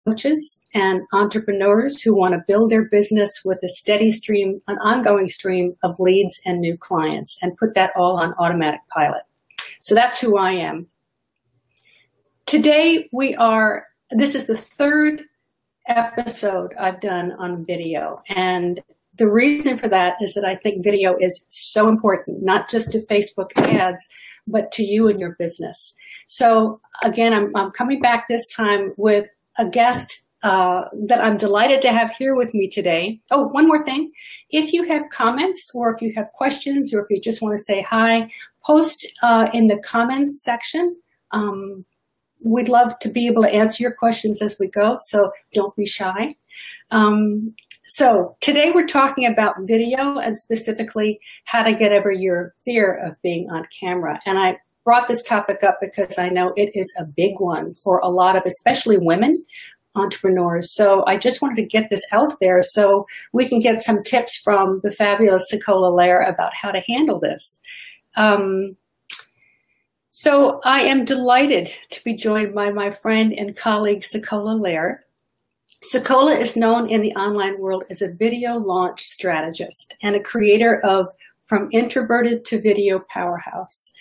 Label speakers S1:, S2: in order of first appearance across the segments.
S1: coaches and entrepreneurs who want to build their business with a steady stream, an ongoing stream of leads and new clients, and put that all on automatic pilot. So that's who I am. Today this is the third episode I've done on video, and the reason for that is that I think video is so important, not just to Facebook ads, but to you and your business. So again, I'm coming back this time with a guest that I'm delighted to have here with me today. Oh, one more thing. If you have comments or if you have questions or if you just want to say hi, post in the comments section. We'd love to be able to answer your questions as we go, so don't be shy. So today we're talking about video and specifically how to get over your fear of being on camera. And I brought this topic up because I know it is a big one for a lot of, especially women entrepreneurs. So I just wanted to get this out there so we can get some tips from the fabulous Sekolah Lair about how to handle this. So I am delighted to be joined by my friend and colleague, Sekolah Lair. Sekolah is known in the online world as a video launch strategist and a creator of From Introverted to Video Powerhouse,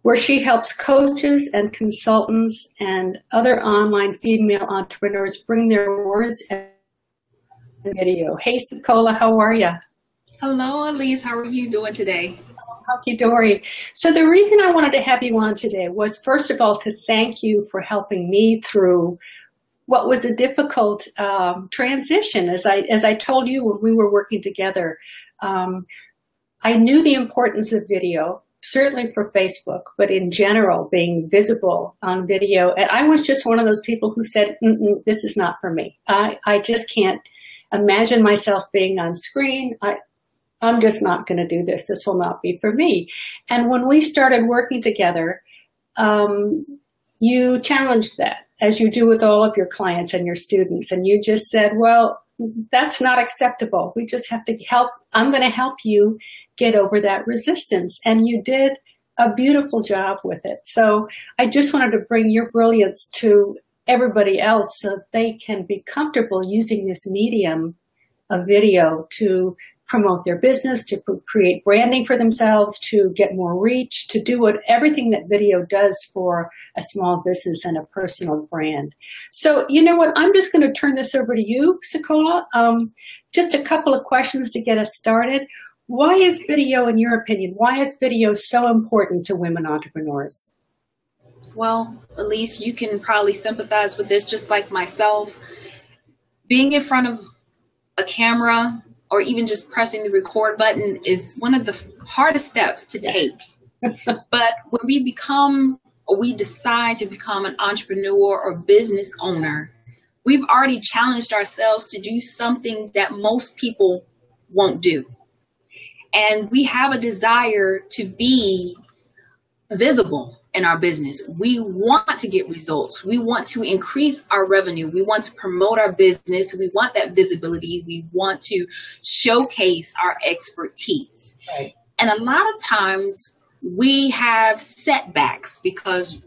S1: where she helps coaches and consultants and other online female entrepreneurs bring their words and video. Hey, Sekolah, how are you?
S2: Hello, Elise. How are you doing today?
S1: Hunky-dory. So the reason I wanted to have you on today was, first of all, to thank you for helping me through what was a difficult transition. As I told you when we were working together, I knew the importance of video, certainly for Facebook, but in general, being visible on video. And I was just one of those people who said, this is not for me. I just can't imagine myself being on screen. I'm just not going to do this. This will not be for me. And when we started working together, you challenged that, as you do with all of your clients and your students. And you just said, well, that's not acceptable. We just have to help. I'm going to help you get over that resistance. And you did a beautiful job with it. So I just wanted to bring your brilliance to everybody else so that they can be comfortable using this medium of video to promote their business, to create branding for themselves, to get more reach, to do everything that video does for a small business and a personal brand. So, you know what? I'm just going to turn this over to you, Sekolah. Just a couple of questions to get us started. Why is video, in your opinion, why is video so important to women entrepreneurs?
S2: Well, Elise, you can probably sympathize with this just like myself. Being in front of a camera or even just pressing the record button is one of the hardest steps to take. But when we decide to become an entrepreneur or business owner, we've already challenged ourselves to do something that most people won't do. And we have a desire to be visible in our business. We want to get results. We want to increase our revenue. We want to promote our business. We want that visibility. We want to showcase our expertise. Right. And a lot of times we have setbacks because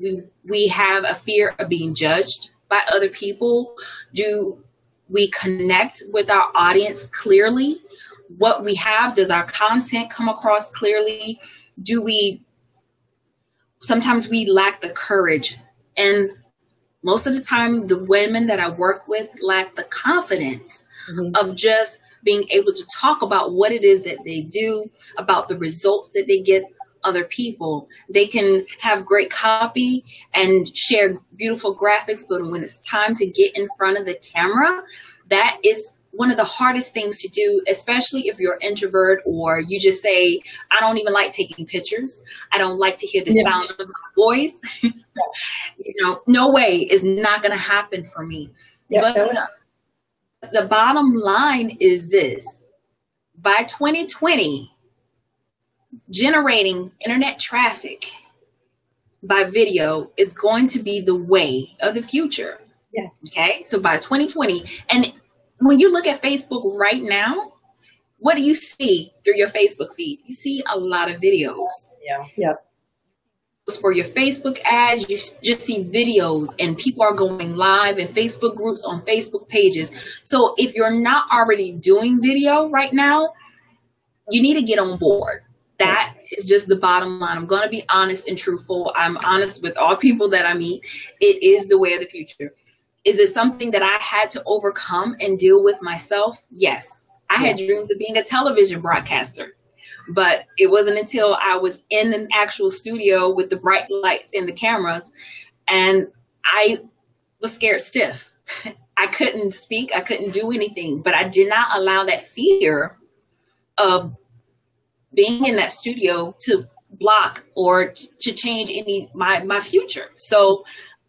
S2: we have a fear of being judged by other people. Do we connect with our audience clearly? What we have, does our content come across clearly? Sometimes we lack the courage, and most of the time the women that I work with lack the confidence of just being able to talk about what it is that they do, about the results that they get other people. They can have great copy and share beautiful graphics, but when it's time to get in front of the camera, that is one of the hardest things to do, especially if you're an introvert or you just say, I don't even like taking pictures. I don't like to hear the sound of my voice. No way is not going to happen for me. But the bottom line is this. By 2020, generating internet traffic by video is going to be the way of the future. Yeah. Okay. So by 2020, and when you look at Facebook right now, what do you see through your Facebook feed? You see a lot of videos.
S1: Yeah. Yeah.
S2: for your Facebook ads, you just see videos and people are going live in Facebook groups on Facebook pages. So if you're not already doing video right now, you need to get on board. That is just the bottom line. I'm going to be honest and truthful. I'm honest with all people that I meet. It is the way of the future. Is it something that I had to overcome and deal with myself? Yes. I had dreams of being a television broadcaster. But it wasn't until I was in an actual studio with the bright lights and the cameras, and I was scared stiff. I couldn't speak. I couldn't do anything. But I did not allow that fear of being in that studio to block or to change my future. So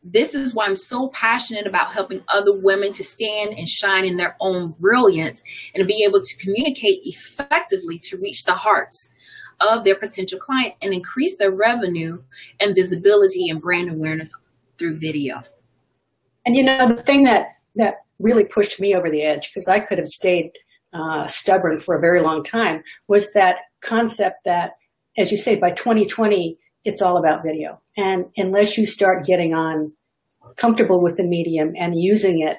S2: this is why I'm so passionate about helping other women to stand and shine in their own brilliance and to be able to communicate effectively to reach the hearts of their potential clients and increase their revenue and visibility and brand awareness through video.
S1: And you know, the thing that really pushed me over the edge, because I could have stayed stubborn for a very long time, was that concept that, as you say, by 2020, it's all about video. And unless you start getting on comfortable with the medium and using it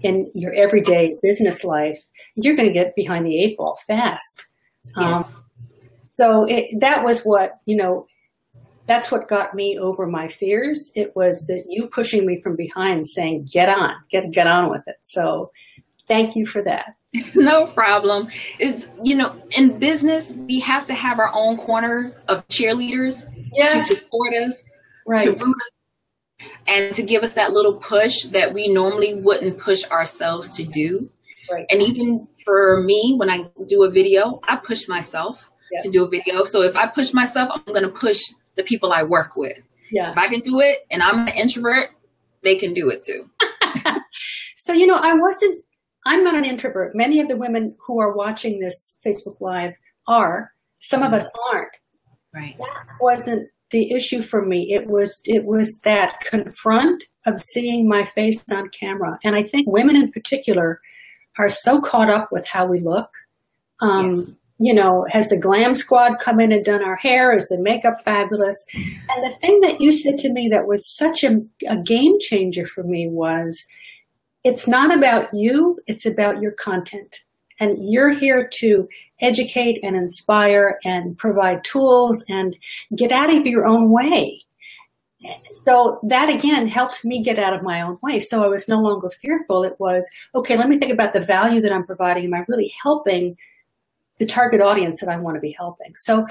S1: in your everyday business life, you're going to get behind the eight ball fast.
S2: Yes.
S1: So that was what, you know, that's what got me over my fears. It was that you pushing me from behind saying, get on with it. So thank you for that.
S2: No problem. Is, you know, in business, we have to have our own corners of cheerleaders to support us, to root us, and to give us that little push that we normally wouldn't push ourselves to do. Right. And even for me, when I do a video, I push myself to do a video. So if I push myself, I'm going to push the people I work with. Yeah. If I can do it and I'm an introvert, they can do it too.
S1: So, you know, I'm not an introvert. Many of the women who are watching this Facebook Live are. Some of us aren't.
S2: Right.
S1: That wasn't the issue for me. It was that confront of seeing my face on camera. And I think women in particular are so caught up with how we look. You know, has the glam squad come in and done our hair? Is the makeup fabulous? And the thing that you said to me that was such a game changer for me was, it's not about you, it's about your content. And you're here to educate and inspire and provide tools and get out of your own way. So that, again, helped me get out of my own way. So I was no longer fearful. It was, okay, let me think about the value that I'm providing. Am I really helping the target audience that I want to be helping? So,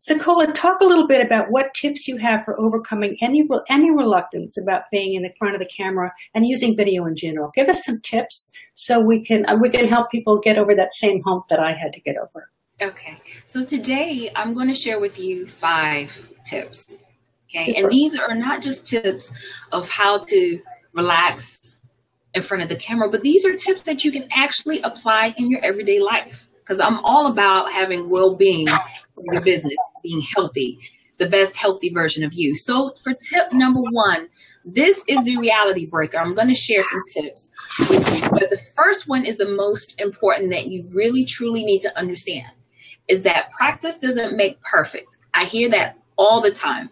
S1: Sekolah, talk a little bit about what tips you have for overcoming any reluctance about being in the front of the camera and using video in general. Give us some tips so we can help people get over that same hump that I had to get over.
S2: Okay, so today I'm going to share with you 5 tips. Okay,
S1: Super.
S2: And these are not just tips of how to relax in front of the camera, but these are tips that you can actually apply in your everyday life. Because I'm all about having well-being in your business, being healthy, the best healthy version of you. So for tip number 1, this is the reality breaker. I'm going to share some tips with you. But the first one is the most important that you really, truly need to understand, is that practice doesn't make perfect. I hear that all the time.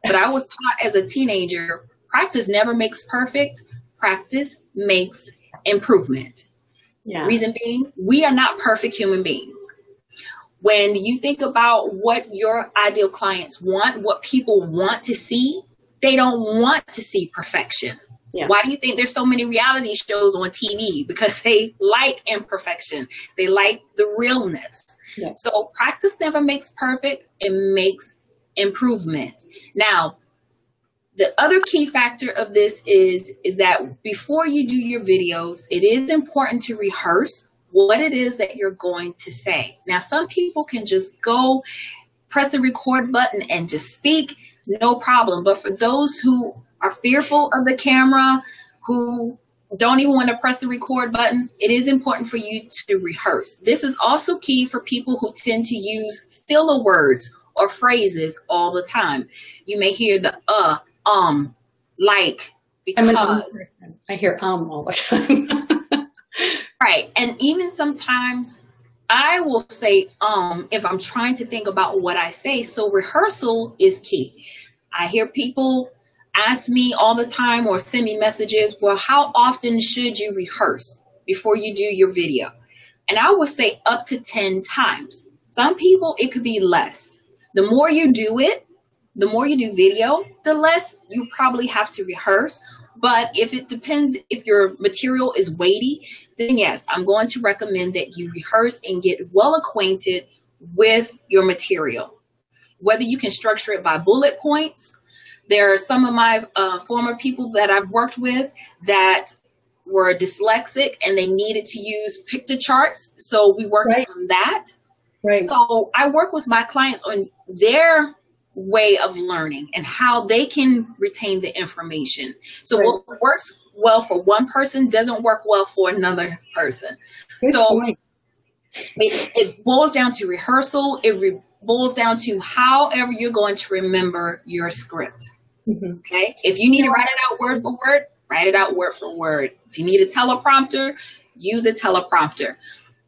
S2: But I was taught as a teenager, practice never makes perfect. Practice makes improvement. Yeah. Reason being, we are not perfect human beings. When you think about what your ideal clients want, what people want to see, they don't want to see perfection. Yeah. Why do you think there's so many reality shows on TV? Because they like imperfection. They like the realness. Yeah. So practice never makes perfect. It makes improvement. Now, the other key factor of this is that before you do your videos, it is important to rehearse what it is that you're going to say. Now, some people can just go press the record button and just speak, no problem. But for those who are fearful of the camera, who don't even want to press the record button, it is important for you to rehearse. This is also key for people who tend to use filler words or phrases all the time. You may hear the like, because
S1: I hear all the time.
S2: Right. And even sometimes I will say if I'm trying to think about what I say. So rehearsal is key. I hear people ask me all the time or send me messages, well, how often should you rehearse before you do your video? And I would say up to 10 times. Some people, it could be less. The more you do it, the more you do video, the less you probably have to rehearse. But if it depends, if your material is weighty, then yes, I'm going to recommend that you rehearse and get well acquainted with your material. Whether you can structure it by bullet points. There are some of my former people that I've worked with that were dyslexic and they needed to use picture charts. So we worked on that. Right. So I work with my clients on their way of learning and how they can retain the information. So what works well for one person doesn't work well for another person. Good point. It boils down to rehearsal. It boils down to however you're going to remember your script. Mm-hmm. Okay. If you need to write it out word for word, write it out word for word. If you need a teleprompter, use a teleprompter.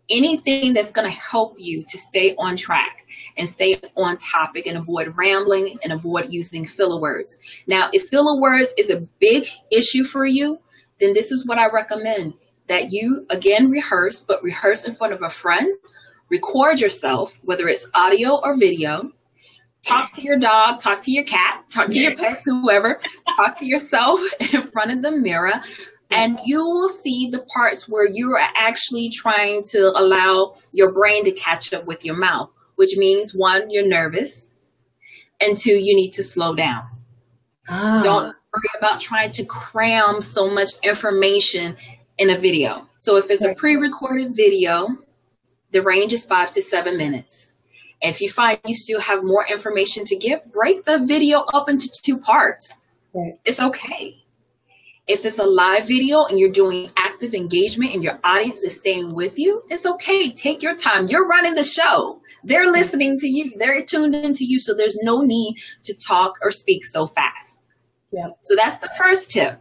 S2: Anything that's going to help you to stay on track and stay on topic and avoid rambling and avoid using filler words. Now, if filler words is a big issue for you, then this is what I recommend. That you, again, rehearse, but rehearse in front of a friend. Record yourself, whether it's audio or video. Talk to your dog, talk to your cat, talk to your pets, whoever. Talk to yourself in front of the mirror. And you will see the parts where you are actually trying to allow your brain to catch up with your mouth, which means, one, you're nervous, and two, you need to slow down. Don't worry about trying to cram so much information in a video. So if it's a pre-recorded video, the range is 5 to 7 minutes. If you find you still have more information to give, break the video up into 2 parts. It's okay. If it's a live video and you're doing active engagement and your audience is staying with you, it's okay. Take your time. You're running the show. They're listening to you. They're tuned into you. So there's no need to talk or speak so fast. So that's the first tip.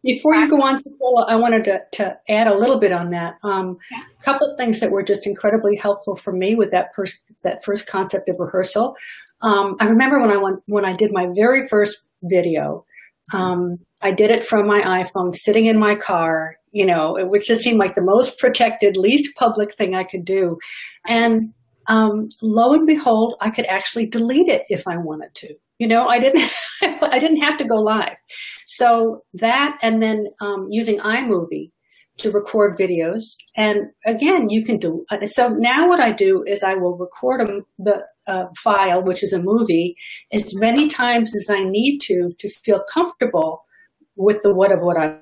S1: Before you go on to Paula, I wanted to add a little bit on that. A couple of things that were just incredibly helpful for me with that first concept of rehearsal. I remember when I did my very first video, I did it from my iPhone, sitting in my car, which just seemed like the most protected, least public thing I could do. And lo and behold, I could actually delete it if I wanted to. I didn't have to go live. So that, and then using iMovie to record videos. And again, you can do, so now what I do is I will record the file, which is a movie, as many times as I need to feel comfortable with what I'm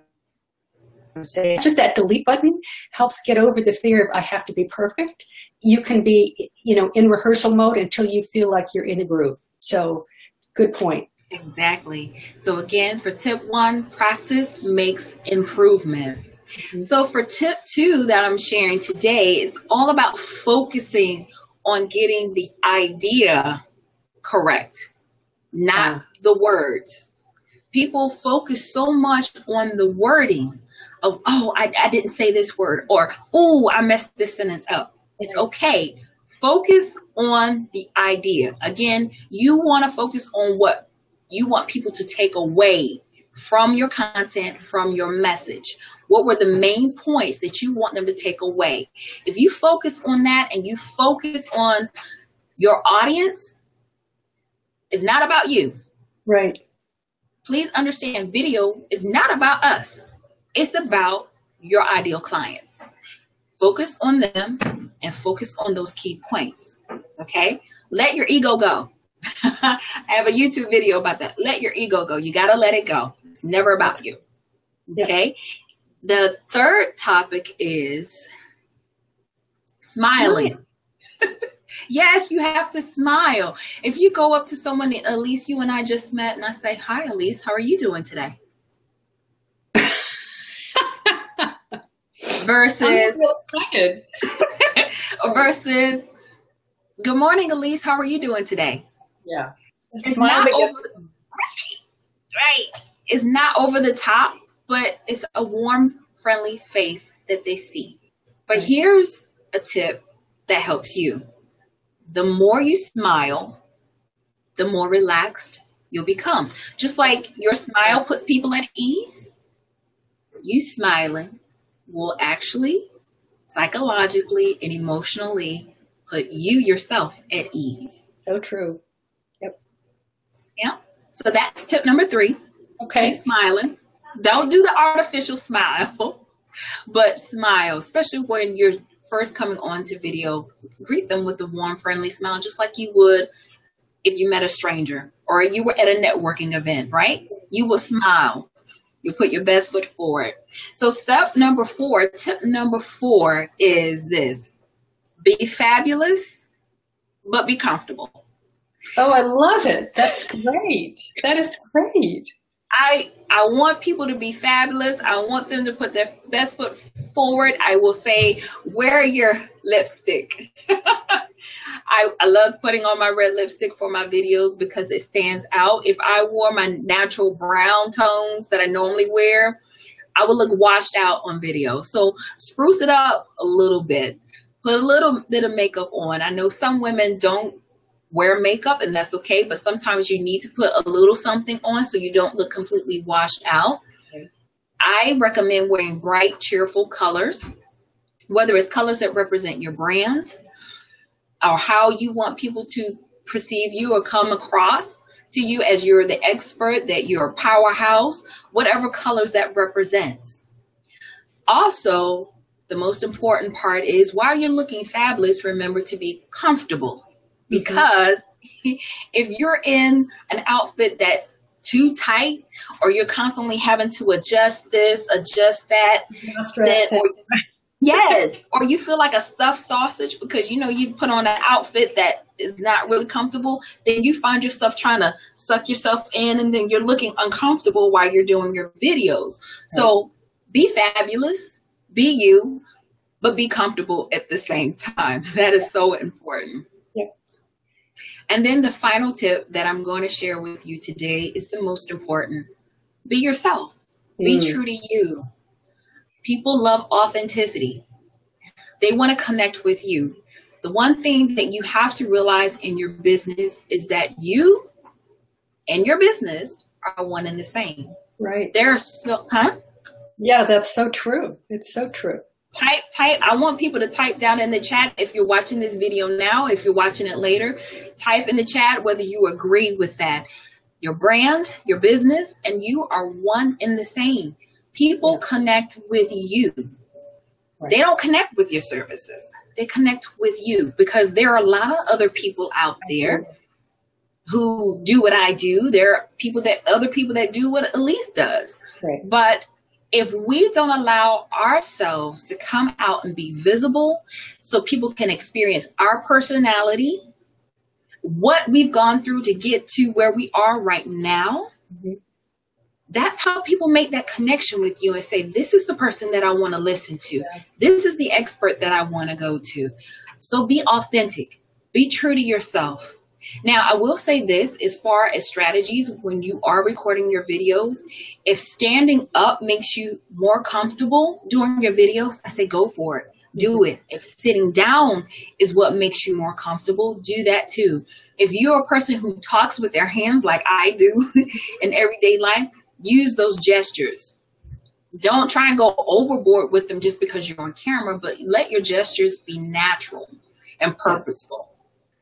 S1: saying. Just that delete button helps get over the fear of I have to be perfect. You can be, in rehearsal mode until you feel like you're in the groove. So good point.
S2: Exactly. So again, for tip 1, practice makes improvement. Mm-hmm. So for tip 2 that I'm sharing today is all about focusing on getting the idea correct, not the words. People focus so much on the wording of, I didn't say this word, or, I messed this sentence up. It's okay. Focus on the idea. Again, you want to focus on what you want people to take away from your content, from your message. What were the main points that you want them to take away? If you focus on that and you focus on your audience, it's not about you.
S1: Right.
S2: Please understand, video is not about us. It's about your ideal clients. Focus on them and focus on those key points. Okay? Let your ego go. I have a YouTube video about that. Let your ego go. You got to let it go. It's never about you. Okay? The third topic is smiling. Yes, you have to smile. If you go up to someone, Elise, you and I just met, and I say, hi, Elise, how are you doing today? Versus, versus, good morning, Elise, how are you doing today?
S1: Yeah.
S2: It's not over, right. It's not over the top, but it's a warm, friendly face that they see. But here's a tip that helps you. The more you smile, the more relaxed you'll become. Just like your smile puts people at ease, you smiling will actually psychologically and emotionally put you yourself at ease.
S1: So true. Yep.
S2: Yeah. So that's tip number 3.
S1: Okay.
S2: Keep smiling. Don't do the artificial smile, but smile, especially when you're first coming onto video. Greet them with a warm, friendly smile, just like you would if you met a stranger or you were at a networking event, right? You will smile. You put your best foot forward. So tip number 4 is this: be fabulous, but be comfortable.
S1: Oh, I love it. That's great. That is great.
S2: I want people to be fabulous. I want them to put their best foot forward. I will say, wear your lipstick. I love putting on my red lipstick for my videos because it stands out. If I wore my natural brown tones that I normally wear, I would look washed out on video. So spruce it up a little bit. Put a little bit of makeup on. I know some women don't wear makeup, and that's okay, but sometimes you need to put a little something on so you don't look completely washed out. Okay. I recommend wearing bright, cheerful colors, whether it's colors that represent your brand or how you want people to perceive you or come across to you as you're the expert, that you're a powerhouse, whatever colors that represents. Also, the most important part is while you're looking fabulous, remember to be comfortable. Because if you're in an outfit that's too tight, or you're constantly having to adjust this, adjust that, or you feel like a stuffed sausage because you put on an outfit that is not really comfortable, then you find yourself trying to suck yourself in, and then you're looking uncomfortable while you're doing your videos. So be fabulous, be you, but be comfortable at the same time. That is so important. And then the final tip that I'm going to share with you today is the most important. Be yourself. Be true to you. People love authenticity. They want to connect with you. The one thing that you have to realize in your business is that you and your business are one and the same.
S1: Right.
S2: Yeah,
S1: that's so true. It's so true.
S2: Type. I want people to type down in the chat if you're watching this video now, if you're watching it later, type in the chat whether you agree with that. Your brand, your business, and you are one and the same. People connect with you. Right. They don't connect with your services. They connect with you because there are a lot of other people out there who do what I do. There are other people that do what Elise does. Right. But if we don't allow ourselves to come out and be visible so people can experience our personality, what we've gone through to get to where we are right now, that's how people make that connection with you and say, this is the person that I want to listen to. This is the expert that I want to go to. So be authentic. Be true to yourself. Now, I will say this, as far as strategies, when you are recording your videos, if standing up makes you more comfortable doing your videos, I say go for it. Do it. If sitting down is what makes you more comfortable, do that too. If you're a person who talks with their hands like I do in everyday life, use those gestures. Don't try and go overboard with them just because you're on camera, but let your gestures be natural and purposeful.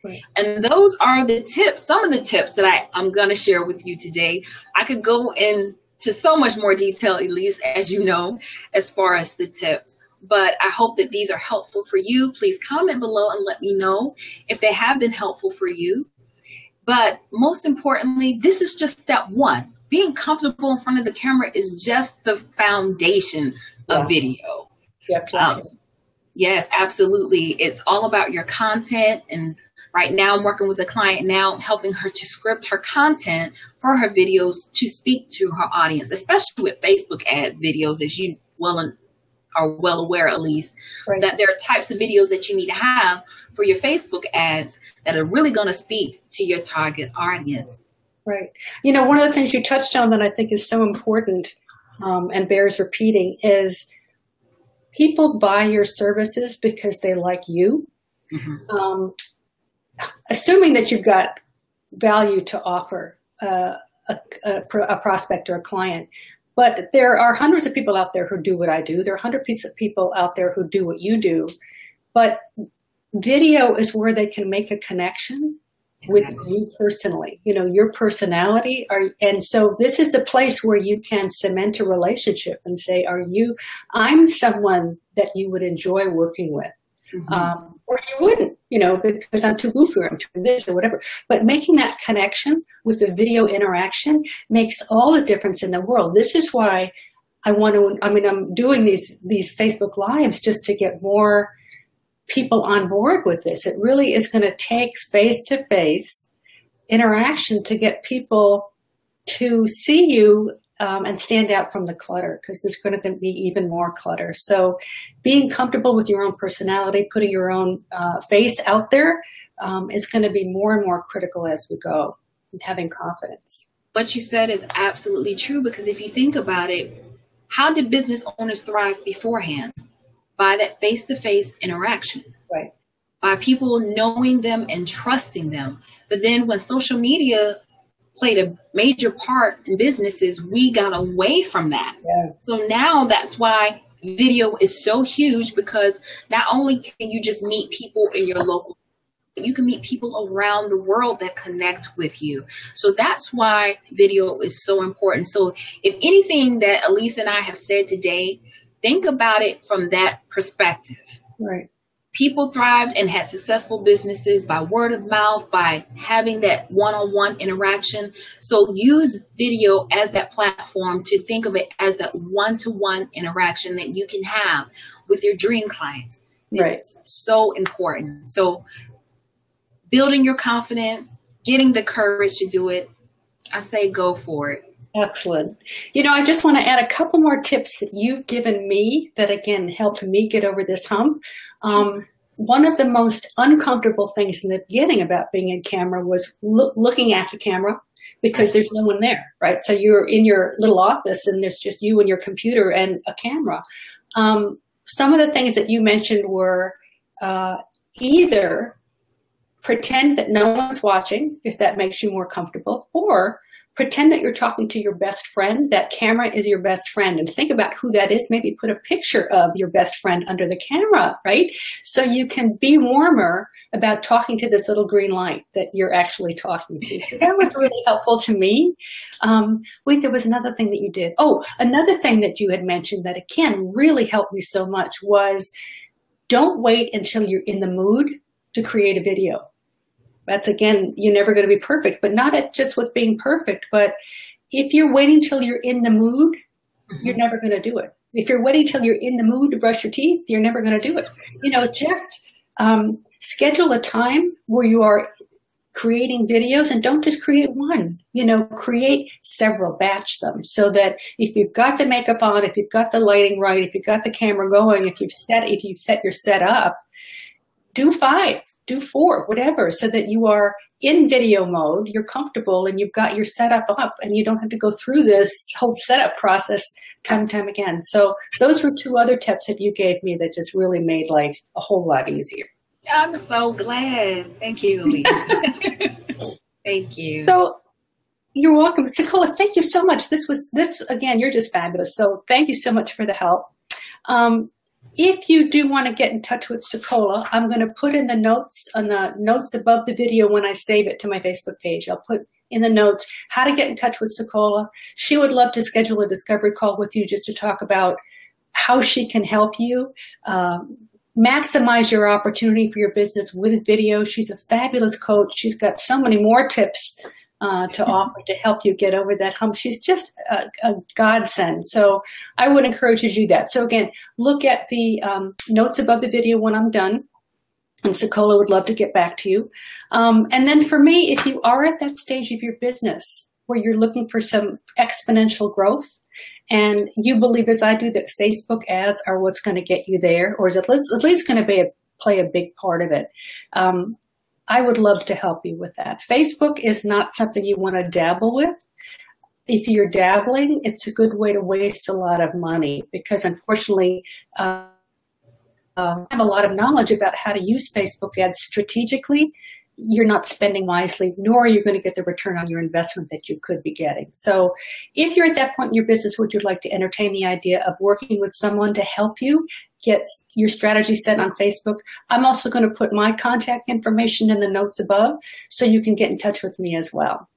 S2: Right. And those are the tips, some of the tips that I'm going to share with you today. I could go into so much more detail, Elise, as you know, as far as the tips. But I hope that these are helpful for you. Please comment below and let me know if they have been helpful for you. But most importantly, this is just step 1. Being comfortable in front of the camera is just the foundation of video. Yes, absolutely. It's all about your content. And right now I'm working with a client now, helping her to script her content for her videos to speak to her audience, especially with Facebook ad videos, as you are well aware, at least, that there are types of videos that you need to have for your Facebook ads that are really going to speak to your target audience.
S1: Right. One of the things you touched on that I think is so important and bears repeating is people buy your services because they like you. Assuming that you've got value to offer. a prospect or a client. But there are hundreds of people out there who do what I do. There are hundreds of people out there who do what you do. But video is where they can make a connection with you personally, you know, your personality. And so this is the place where you can cement a relationship and say, I'm someone that you would enjoy working with. Or you wouldn't, you know, because I'm too goofy or I'm too this or whatever. But making that connection with the video interaction makes all the difference in the world. This is why I'm doing these Facebook Lives just to get more people on board with this. It really is going to take face-to-face interaction to get people to see you and stand out from the clutter, because there's going to be even more clutter. So being comfortable with your own personality, putting your own face out there is going to be more and more critical as we go, and having confidence.
S2: What you said is absolutely true, because if you think about it, how did business owners thrive beforehand? By that face-to-face interaction.
S1: Right.
S2: By people knowing them and trusting them. But then when social media played a major part in businesses, we got away from that.
S1: Yeah.
S2: So now that's why video is so huge, because not only can you just meet people in your local, you can meet people around the world that connect with you. So that's why video is so important. So if anything that Elise and I have said today, think about it from that perspective.
S1: Right.
S2: People thrived and had successful businesses by word of mouth, by having that one-on-one interaction. So use video as that platform to think of it as that one-to-one interaction that you can have with your dream clients.
S1: Right.
S2: It's so important. So building your confidence, getting the courage to do it, I say go for it.
S1: Excellent. You know, I just want to add a couple more tips that you've given me that, again, helped me get over this hump. One of the most uncomfortable things in the beginning about being in camera was looking at the camera, because there's no one there, right? So you're in your little office and there's just you and your computer and a camera. Some of the things that you mentioned were either pretend that no one's watching, if that makes you more comfortable, or pretend that you're talking to your best friend. That camera is your best friend. And think about who that is. Maybe put a picture of your best friend under the camera, right? So you can be warmer about talking to this little green light that you're actually talking to. So that was really helpful to me. Wait, there was another thing that you did. Oh, another thing that you had mentioned that, again, really helped me so much was don't wait until you're in the mood to create a video. That's, again, you're never going to be perfect, but not just with being perfect. But if you're waiting till you're in the mood, you're never going to do it. If you're waiting till you're in the mood to brush your teeth, you're never going to do it. You know, just schedule a time where you are creating videos, and don't just create one. You know, create several, batch them, so that if you've got the makeup on, if you've got the lighting right, if you've got the camera going, if you've set your set up, do 5, do 4, whatever, so that you are in video mode, you're comfortable, and you've got your setup up, and you don't have to go through this whole setup process time and time again. So those were 2 other tips that you gave me that just really made life a whole lot easier.
S2: I'm so glad. Thank you, Elise. Thank you.
S1: So you're welcome. Sekolah, thank you so much. This again, you're just fabulous. So thank you so much for the help. If you do want to get in touch with Sekolah, I'm going to put in the notes above the video when I save it to my Facebook page. I'll put in the notes how to get in touch with Sekolah. She would love to schedule a discovery call with you just to talk about how she can help you maximize your opportunity for your business with video. She's a fabulous coach. She's got so many more tips to offer to help you get over that hump. She's just a godsend. So I would encourage you to do that. So again, look at the notes above the video when I'm done, and Sekolah would love to get back to you. And then for me, if you are at that stage of your business where you're looking for some exponential growth, and you believe, as I do, that Facebook ads are what's going to get you there, or is at least going to play a big part of it, I would love to help you with that. Facebook is not something you want to dabble with. If you're dabbling, it's a good way to waste a lot of money, because unfortunately, I have a lot of knowledge about how to use Facebook ads strategically you're not spending wisely, nor are you going to get the return on your investment that you could be getting. So if you're at that point in your business, would you like to entertain the idea of working with someone to help you get your strategy set on Facebook? I'm also going to put my contact information in the notes above so you can get in touch with me as well.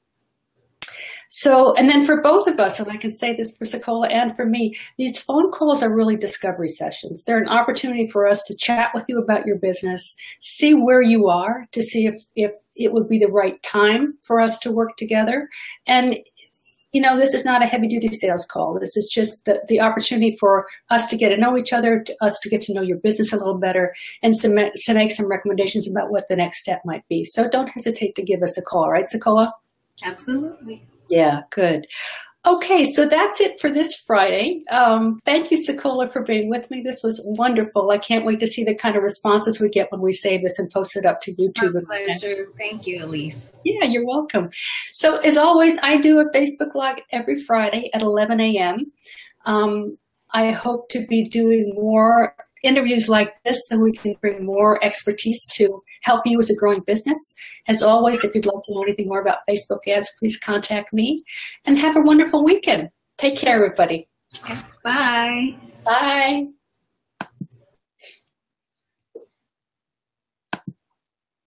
S1: So, and then for both of us, and I can say this for Sekolah and for me, these phone calls are really discovery sessions. They're an opportunity for us to chat with you about your business, see where you are, to see if it would be the right time for us to work together. And, you know, this is not a heavy-duty sales call. This is just the opportunity for us to get to know each other, us to get to know your business a little better, and to make some recommendations about what the next step might be. So don't hesitate to give us a call, right, Sekolah?
S2: Absolutely.
S1: Yeah, good. Okay, so that's it for this Friday. Thank you, Sekolah, for being with me. This was wonderful. I can't wait to see the kind of responses we get when we save this and post it up to YouTube.
S2: My pleasure. Thank you, Elise.
S1: Yeah, you're welcome. So as always, I do a Facebook Live every Friday at 11 a.m. I hope to be doing more interviews like this so we can bring more expertise to help you as a growing business. As always, if you'd like to know anything more about Facebook ads, please contact me, and have a wonderful weekend. Take care, everybody.
S2: Bye.
S1: Bye.